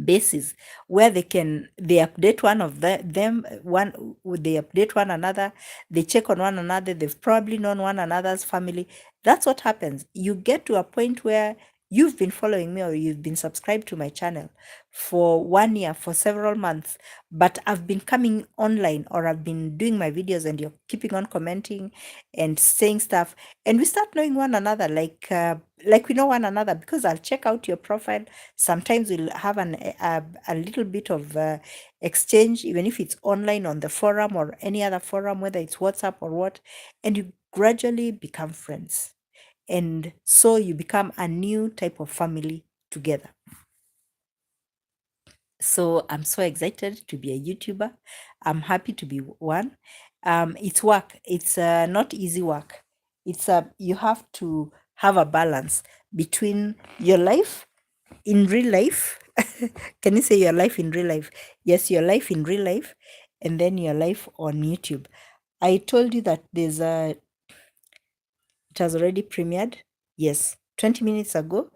basis where they update one of them, one, they update one another, they check on one another, they've probably known one another's family. That's what happens. You get to a point where you've been following me, or you've been subscribed to my channel for 1 year, for several months, but I've been coming online, or I've been doing my videos, and you're keeping on commenting and saying stuff, and we start knowing one another, like we know one another, because I'll check out your profile. Sometimes we'll have a little bit of exchange, even if it's online on the forum or any other forum, whether it's WhatsApp or what, and you gradually become friends. And so you become a new type of family together. So I'm so excited to be a YouTuber. I'm happy to be one. It's work. It's not easy work. It's you have to have a balance between your life in real life. Can you say your life in real life? Yes, your life in real life, and then your life on YouTube. I told you that it has already premiered. Yes, 20 minutes ago.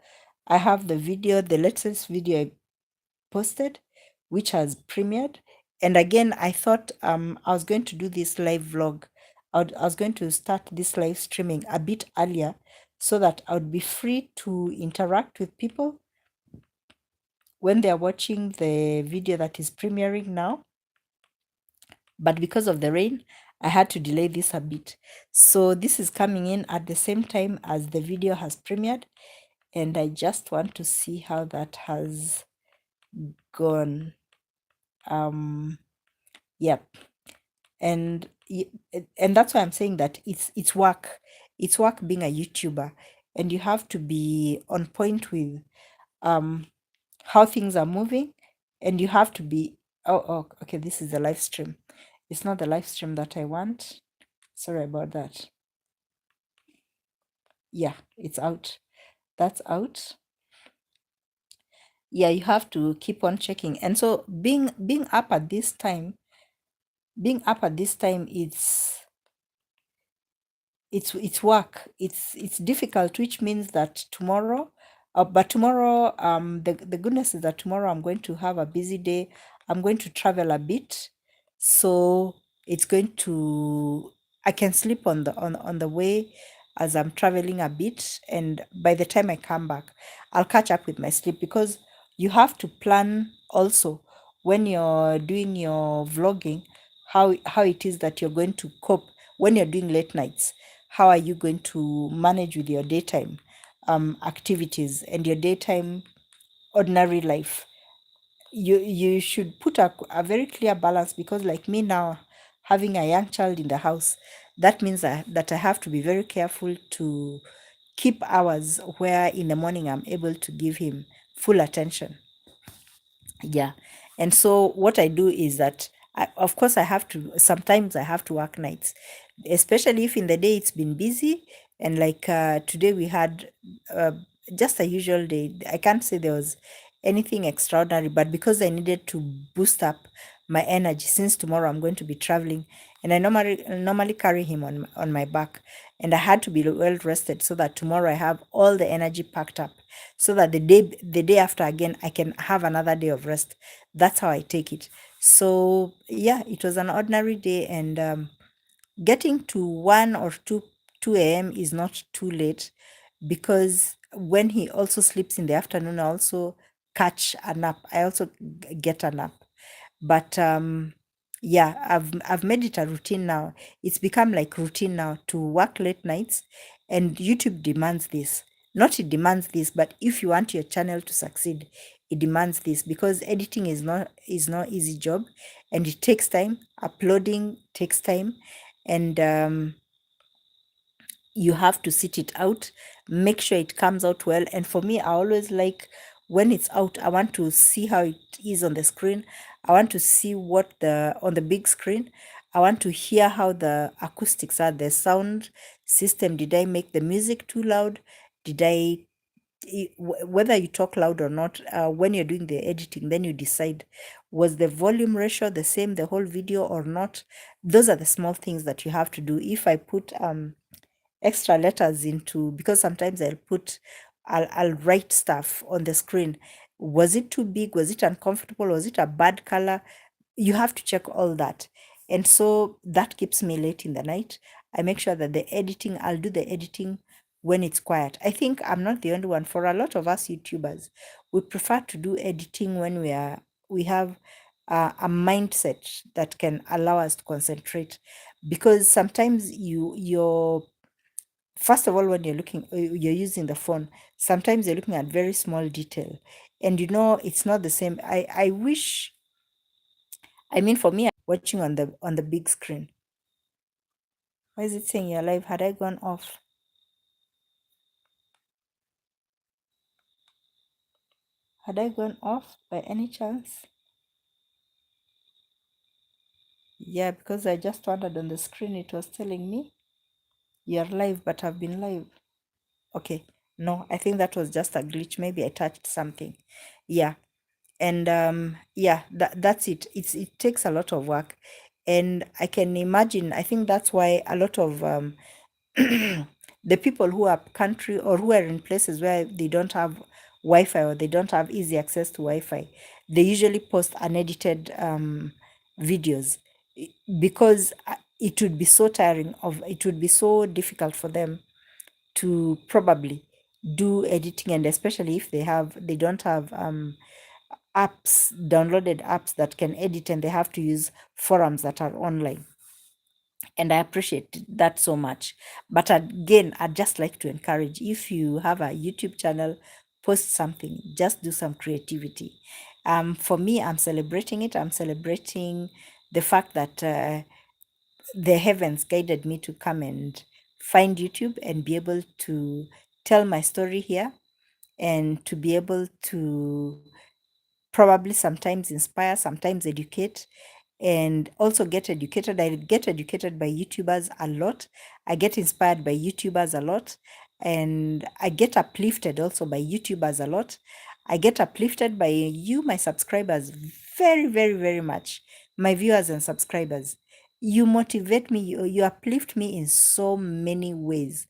I have the video, the latest video I posted, which has premiered. And again, I thought I was going to do this live vlog. I was going to start this live streaming a bit earlier so that I would be free to interact with people when they are watching the video that is premiering now. But because of the rain, I had to delay this a bit. So this is coming in at the same time as the video has premiered, and I just want to see how that has gone. Yep. And and that's why I'm saying that it's work. It's work being a YouTuber, and you have to be on point with um how things are moving, and you have to be okay, this is the live stream. It's not the live stream that I want. Sorry about that. Yeah, it's out. That's out. Yeah, you have to keep on checking. And so being up at this time, being up at this time, it's work. It's difficult, which means that tomorrow, but tomorrow, the goodness is that tomorrow I'm going to have a busy day. I'm going to travel a bit, so it's going to I can sleep on the way as I'm traveling a bit, and by the time I come back, I'll catch up with my sleep because you have to plan also when you're doing your vlogging how it is that you're going to cope when you're doing late nights. How are you going to manage with your daytime activities and your daytime ordinary life? You should put a very clear balance because like me now, having a young child in the house, that means that I have to be very careful to keep hours where in the morning I'm able to give him full attention. Yeah. And so what I do is that of course I have to sometimes I have to work nights, especially if in the day it's been busy, and like today we had uh, just a usual day. I can't say there was anything extraordinary, but because I needed to boost up my energy since tomorrow I'm going to be traveling, and I normally carry him on my back, and I had to be well rested so that tomorrow I have all the energy packed up so that the day after again I can have another day of rest. That's how I take it. So yeah, it was an ordinary day, and getting to 1 or 2 a.m. is not too late because when he also sleeps in the afternoon, I also catch a nap. I also get a nap. But yeah, I've made it a routine now. It's become like routine now to work late nights, and YouTube demands this. Not it demands this, but if you want your channel to succeed, it demands this because editing is not easy job, and it takes time. Uploading takes time, and you have to sit it out, make sure it comes out well. And for me, I always like when it's out, I want to see how it is on the screen. I want to see what the on the big screen. I want to hear how the acoustics are, the sound system. Did I make the music too loud? Did I whether you talk loud or not, when you're doing the editing, then you decide, was the volume ratio the same the whole video or not? Those are the small things that you have to do. If I put extra letters into, because sometimes I'll write stuff on the screen. Was it too big? Was it uncomfortable? Was it a bad color? You have to check all that. And so that keeps me late in the night. I make sure that I'll do the editing when it's quiet. I think I'm not the only one. For a lot of us YouTubers, we prefer to do editing when we have a mindset that can allow us to concentrate, because sometimes you're first of all, when you're using the phone, sometimes you're looking at very small detail, and it's not the same. I wish, I mean, for me, I'm watching on the big screen. Why is it saying you're live? Had I gone off? Had I gone off by any chance? Yeah, because I just wondered on the screen, it was telling me you're live, but I've been live. Okay. No, I think that was just a glitch. Maybe I touched something. Yeah. And yeah, that's it. It takes a lot of work. And I can imagine, I think that's why a lot of the people who are country or who are in places where they don't have Wi-Fi or they don't have easy access to Wi-Fi, they usually post unedited videos because it would be so tiring of it would be so difficult for them to probably do editing, and especially if they don't have apps, downloaded apps that can edit, and they have to use forums that are online. And I appreciate that so much. But again, I'd just like to encourage, if you have a YouTube channel, post something, just do some creativity. For me, I'm celebrating it. I'm celebrating the fact that the heavens guided me to come and find YouTube and be able to tell my story here, and to be able to probably sometimes inspire, sometimes educate, and also get educated. I get educated by YouTubers a lot. I get inspired by YouTubers a lot. And I get uplifted also by YouTubers a lot. I get uplifted by you, my subscribers, very, very, very much. My viewers and subscribers. You motivate me, you uplift me in so many ways.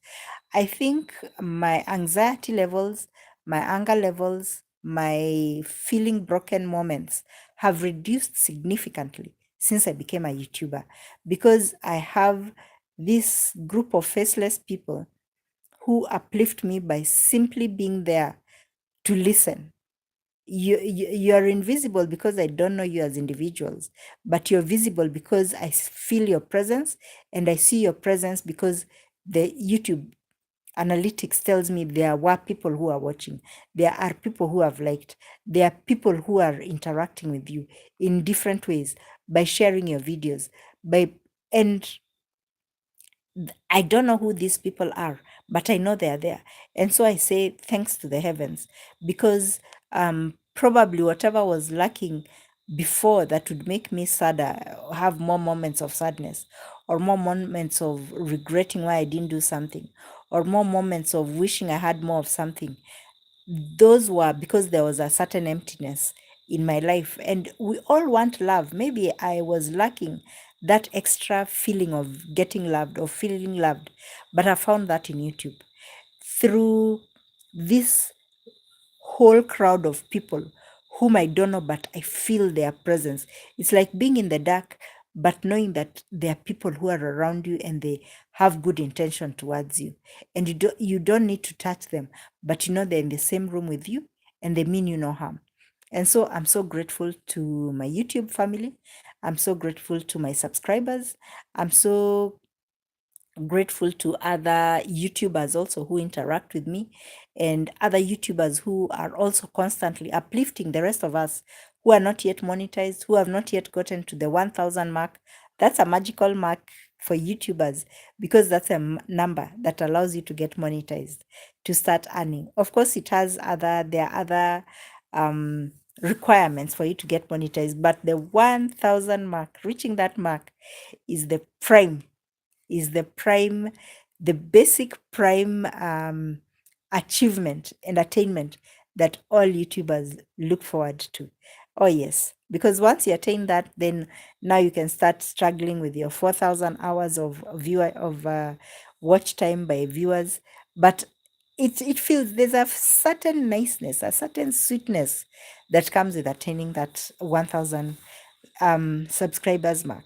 I think my anxiety levels, my anger levels, my feeling broken moments have reduced significantly since I became a YouTuber, because I have this group of faceless people who uplift me by simply being there to listen. You are invisible because I don't know you as individuals, but you're visible because I feel your presence, and I see your presence because the YouTube analytics tells me there were people who are watching, there are people who have liked, there are people who are interacting with you in different ways, by sharing your videos, by and I don't know who these people are, but I know they are there. And so I say thanks to the heavens, because probably whatever was lacking before that would make me sadder, have more moments of sadness, or more moments of regretting why I didn't do something, or more moments of wishing I had more of something, those were because there was a certain emptiness in my life. And we all want love. Maybe I was lacking that extra feeling of getting loved or feeling loved, but I found that in YouTube through this whole crowd of people whom I don't know, but I feel their presence. It's like being in the dark, but knowing that there are people who are around you and they have good intention towards you. And you don't need to touch them, but you know they're in the same room with you and they mean you no harm. And so I'm so grateful to my YouTube family. I'm so grateful to my subscribers. I'm so grateful to other YouTubers also who interact with me, and other YouTubers who are also constantly uplifting the rest of us who are not yet monetized, who have not yet gotten to the 1,000 mark. That's a magical mark for YouTubers, because that's a number that allows you to get monetized, to start earning. Of course, there are other um, requirements for you to get monetized, but the 1,000 mark, reaching that mark is the prime is the prime, the basic prime achievement and attainment that all YouTubers look forward to. Oh, yes. Because once you attain that, then now you can start struggling with your 4,000 hours of watch time by viewers. But it feels there's a certain niceness, a certain sweetness that comes with attaining that 1,000 subscribers mark.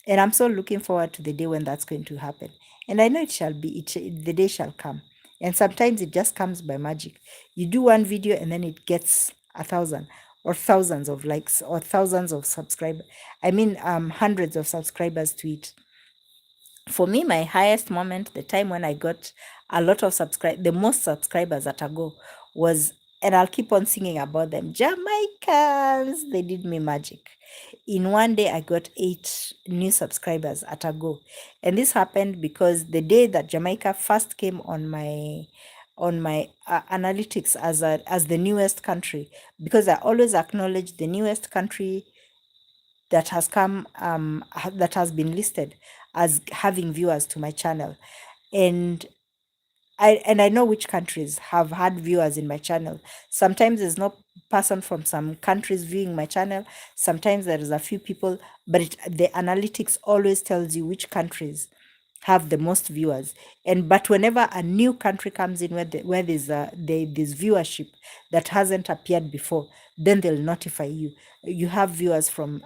And I'm so looking forward to the day when that's going to happen. And I know it shall be, the day shall come. And sometimes it just comes by magic. You do one video and then it gets 1,000 or thousands of likes or thousands of subscribers. I mean, hundreds of subscribers to it. For me, my highest moment, the time when I got a lot of the most subscribers at a go was, and I'll keep on singing about them, Jamaicans. They did me magic. In one day, I got 8 new subscribers at a go, and this happened because the day that Jamaica first came on my analytics as the newest country, because I always acknowledge the newest country that has come that has been listed as having viewers to my channel. And I know which countries have had viewers in my channel. Sometimes there's no person from some countries viewing my channel. Sometimes there is a few people, but the analytics always tells you which countries have the most viewers. And but whenever a new country comes in where there's viewership that hasn't appeared before, then they'll notify you. You have viewers from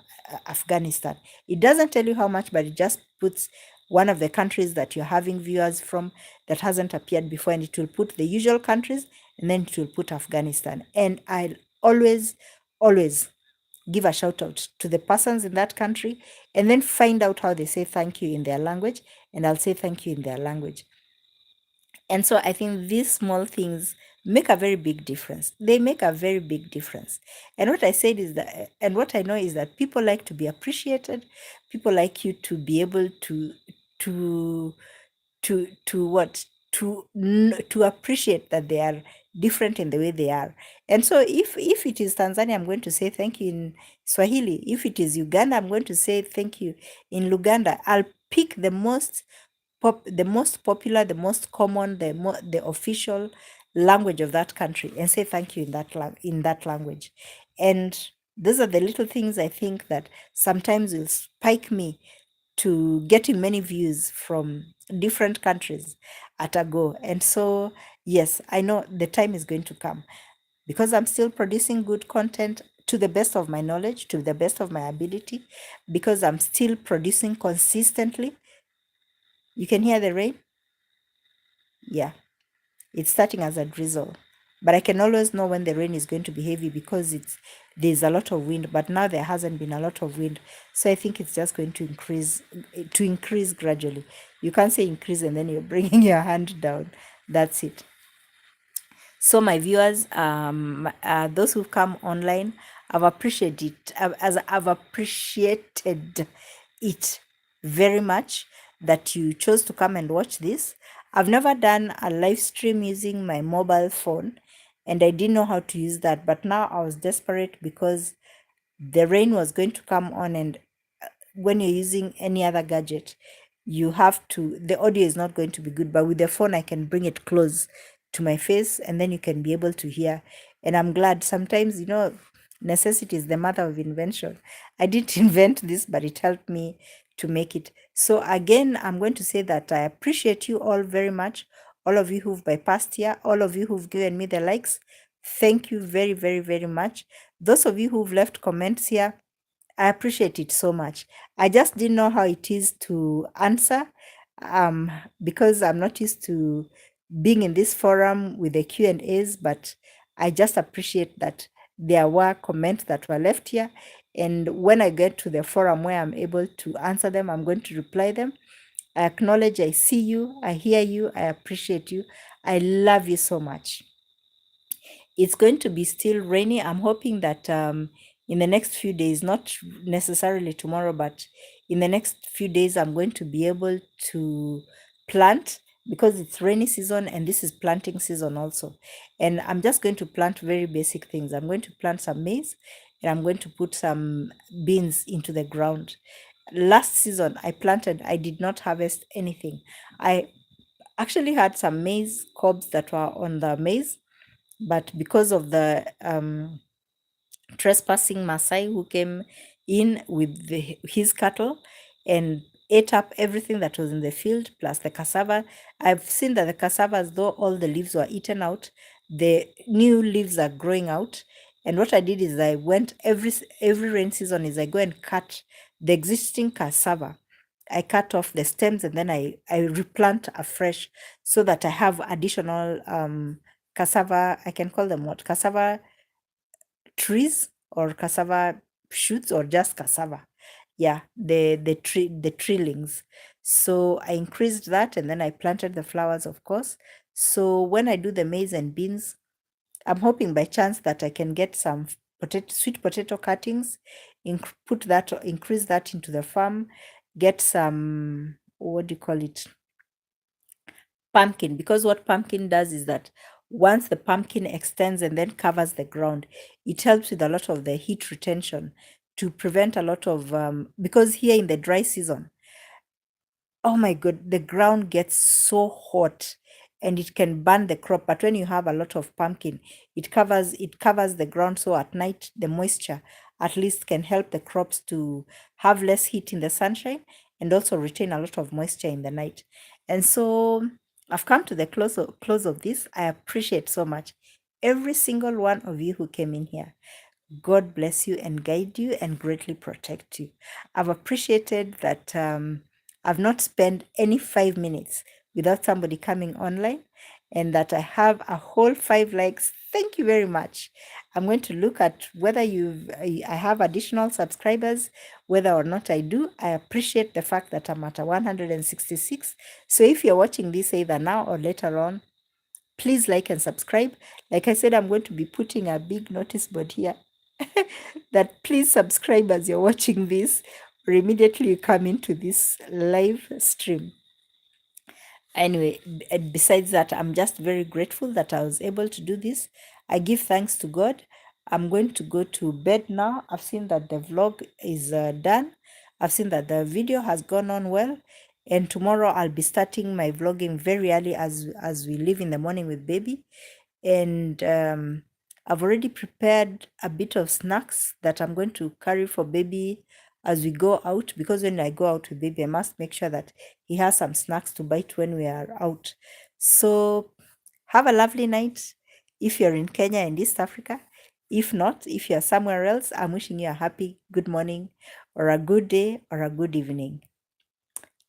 Afghanistan. It doesn't tell you how much, but it just puts one of the countries that you're having viewers from that hasn't appeared before, and it will put the usual countries, and then it will put Afghanistan. And I'll always give a shout out to the persons in that country, and then find out how they say thank you in their language, and I'll say thank you in their language. And so I think these small things make a very big difference. They make a very big difference. And what I said is that, and what I know is that people like to be appreciated. People like you to be able to to what to appreciate that they are different in the way they are. And so if it is Tanzania, I'm going to say thank you in Swahili. If it is Uganda, I'm going to say thank you in Luganda. I'll pick the most popular, the most common, the official language of that country, and say thank you in that language. And those are the little things I think that sometimes will spike me to getting many views from different countries at a go. And so, yes, I know the time is going to come because I'm still producing good content to the best of my knowledge, to the best of my ability, because I'm still producing consistently. You can hear the rain? Yeah, it's starting as a drizzle. But I can always know when the rain is going to be heavy because there's a lot of wind, but now there hasn't been a lot of wind. So I think it's just going to increase gradually. You can't say increase and then you're bringing your hand down. That's it. So my viewers, those who've come online, I've appreciated it. I've appreciated it very much that you chose to come and watch this. I've never done a live stream using my mobile phone, and I didn't know how to use that. But now I was desperate because the rain was going to come on, and when you're using any other gadget, you have to, the audio is not going to be good. But with the phone, I can bring it close to my face, and then you can be able to hear. And I'm glad. Sometimes, necessity is the mother of invention. I didn't invent this, but it helped me to make it. So again, I'm going to say that I appreciate you all very much. All of you who've bypassed here, all of you who've given me the likes, thank you very, very, very much. Those of you who've left comments here, I appreciate it so much. I just didn't know how it is to answer, um, because I'm not used to being in this forum with the Q&As, but I just appreciate that there were comments that were left here. And when I get to the forum where I'm able to answer them, I'm going to reply them. I acknowledge, I see you, I hear you, I appreciate you. I love you so much. It's going to be still rainy. I'm hoping that in the next few days, not necessarily tomorrow, but in the next few days, I'm going to be able to plant because it's rainy season and this is planting season also. And I'm just going to plant very basic things. I'm going to plant some maize and I'm going to put some beans into the ground. Last season, I did not harvest anything. I actually had some maize cobs that were on the maize, but because of the trespassing Maasai who came in with his cattle and ate up everything that was in the field, plus the cassava. I've seen that the cassava, as though all the leaves were eaten out, the new leaves are growing out. And what I did is I went every rain season is I go and cut the existing cassava. I cut off the stems and then I replant afresh so that I have additional cassava. I can call them what? Cassava trees or cassava shoots or just cassava. Yeah, the treelings. So I increased that and then I planted the flowers, of course. So when I do the maize and beans, I'm hoping by chance that I can get some sweet potato cuttings, increase that into the farm, get some, what do you call it? Pumpkin, because what pumpkin does is that once the pumpkin extends and then covers the ground, it helps with a lot of the heat retention to prevent a lot of because here in the dry season, oh my god, the ground gets so hot and it can burn the crop. But when you have a lot of pumpkin, it covers the ground, so at night the moisture at least can help the crops to have less heat in the sunshine and also retain a lot of moisture in the night. And so I've come to the close of this. I appreciate so much every single one of you who came in here. God bless you and guide you and greatly protect you. I've appreciated that I've not spent any 5 minutes without somebody coming online, and that I have a whole 5 likes. Thank you very much. I'm going to look at whether I have additional subscribers, whether or not I do. I appreciate the fact that I'm at 166. So if you're watching this either now or later on, please like and subscribe. Like I said, I'm going to be putting a big notice board here that please subscribe as you're watching this, or immediately you come into this live stream. Anyway, besides that, I'm just very grateful that I was able to do this. I give thanks to God. I'm going to go to bed now. I've seen that the vlog is done. I've seen that the video has gone on well. And tomorrow I'll be starting my vlogging very early as we leave in the morning with baby. And I've already prepared a bit of snacks that I'm going to carry for baby as we go out, because when I go out with baby, I must make sure that he has some snacks to bite when we are out. So have a lovely night if you're in Kenya and East Africa. If not, if you're somewhere else, I'm wishing you a happy good morning or a good day or a good evening.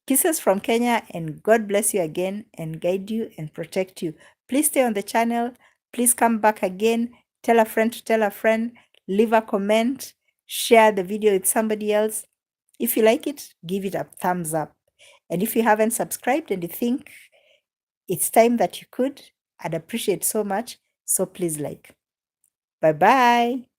Kisses from Kenya, and God bless you again and guide you and protect you. Please stay on the channel. Please come back again. Tell a friend to tell a friend. Leave a comment. Share the video with somebody else. If you like it, give it a thumbs up. And if you haven't subscribed and you think it's time that you could, I'd appreciate so much. So please like. Bye bye.